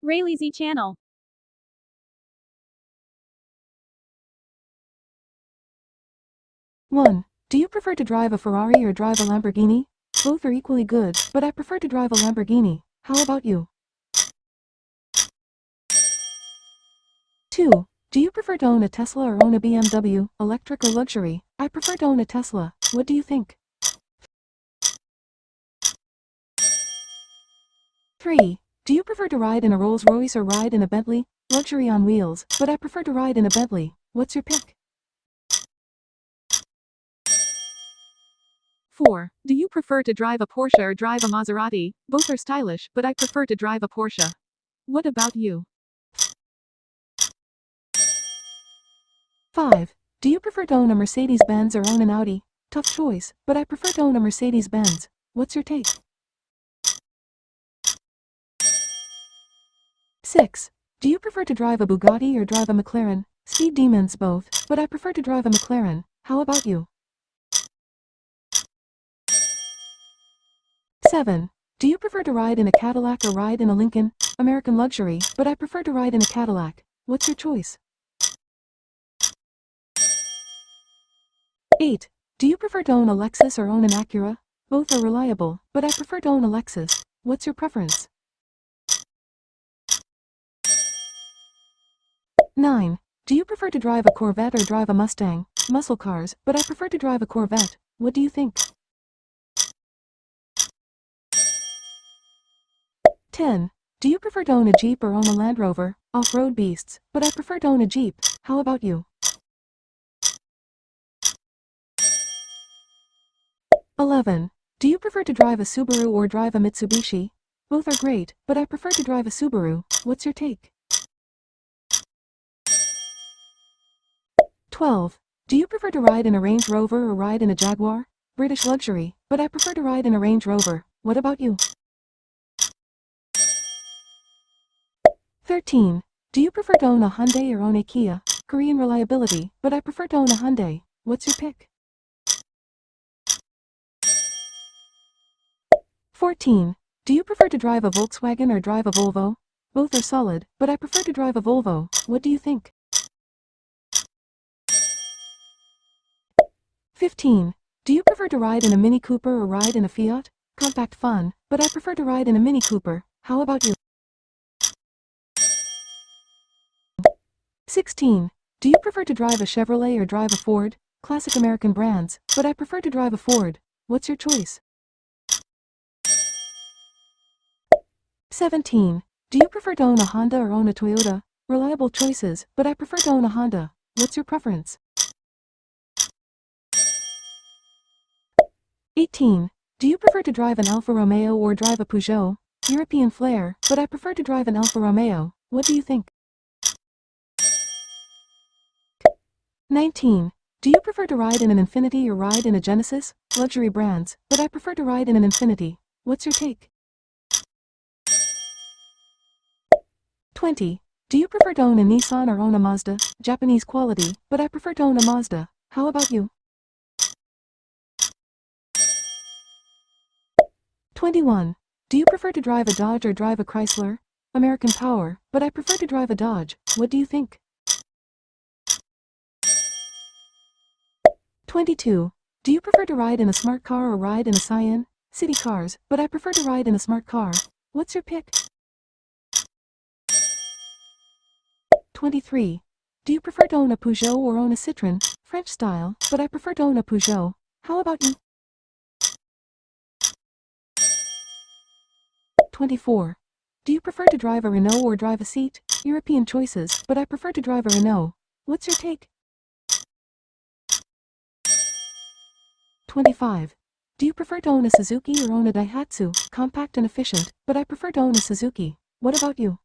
Rayleigh Channel. One. Do you prefer to drive a Ferrari or drive a Lamborghini? Both are equally good, but I prefer to drive a Lamborghini. How about you? 2. Do you prefer to own a Tesla or own a BMW, electric or luxury? I prefer to own a Tesla. What do you think? 3. Do you prefer to ride in a Rolls-Royce or ride in a Bentley? Luxury on wheels, but I prefer to ride in a Bentley. What's your pick? 4. Do you prefer to drive a Porsche or drive a Maserati? Both are stylish, but I prefer to drive a Porsche. What about you? 5. Do you prefer to own a Mercedes-Benz or own an Audi? Tough choice, but I prefer to own a Mercedes-Benz. What's your take? 6. Do you prefer to drive a Bugatti or drive a McLaren? Speed demons both, but I prefer to drive a McLaren. How about you? 7. Do you prefer to ride in a Cadillac or ride in a Lincoln? American luxury, but I prefer to ride in a Cadillac. What's your choice? 8. Do you prefer to own a Lexus or own an Acura? Both are reliable, but I prefer to own a Lexus. What's your preference? 9. Do you prefer to drive a Corvette or drive a Mustang? Muscle cars, but I prefer to drive a Corvette. What do you think? 10. Do you prefer to own a Jeep or own a Land Rover? Off-road beasts, but I prefer to own a Jeep. How about you? 11. Do you prefer to drive a Subaru or drive a Mitsubishi? Both are great, but I prefer to drive a Subaru. What's your take? 12. Do you prefer to ride in a Range Rover or ride in a Jaguar? British luxury, but I prefer to ride in a Range Rover. What about you? 13. Do you prefer to own a Hyundai or own a Kia? Korean reliability, but I prefer to own a Hyundai. What's your pick? 14. Do you prefer to drive a Volkswagen or drive a Volvo? Both are solid, but I prefer to drive a Volvo. What do you think? 15. Do you prefer to ride in a Mini Cooper or ride in a Fiat? Compact fun, but I prefer to ride in a Mini Cooper. How about you? 16. Do you prefer to drive a Chevrolet or drive a Ford? Classic American brands, but I prefer to drive a Ford. What's your choice? 17. Do you prefer to own a Honda or own a Toyota? Reliable choices, but I prefer to own a Honda. What's your preference? 18. Do you prefer to drive an Alfa Romeo or drive a Peugeot? European flair, but I prefer to drive an Alfa Romeo. What do you think? 19. Do you prefer to ride in an Infiniti or ride in a Genesis? Luxury brands, but I prefer to ride in an Infiniti. What's your take? 20. Do you prefer to own a Nissan or own a Mazda? Japanese quality, but I prefer to own a Mazda. How about you? 21. Do you prefer to drive a Dodge or drive a Chrysler? American power, but I prefer to drive a Dodge. What do you think? 22. Do you prefer to ride in a smart car or ride in a Scion? City cars, but I prefer to ride in a smart car. What's your pick? 23. Do you prefer to own a Peugeot or own a Citroën? French style, but I prefer to own a Peugeot. How about you? 24. Do you prefer to drive a Renault or drive a Seat? European choices, but I prefer to drive a Renault. What's your take? 25. Do you prefer to own a Suzuki or own a Daihatsu? Compact and efficient, but I prefer to own a Suzuki. What about you?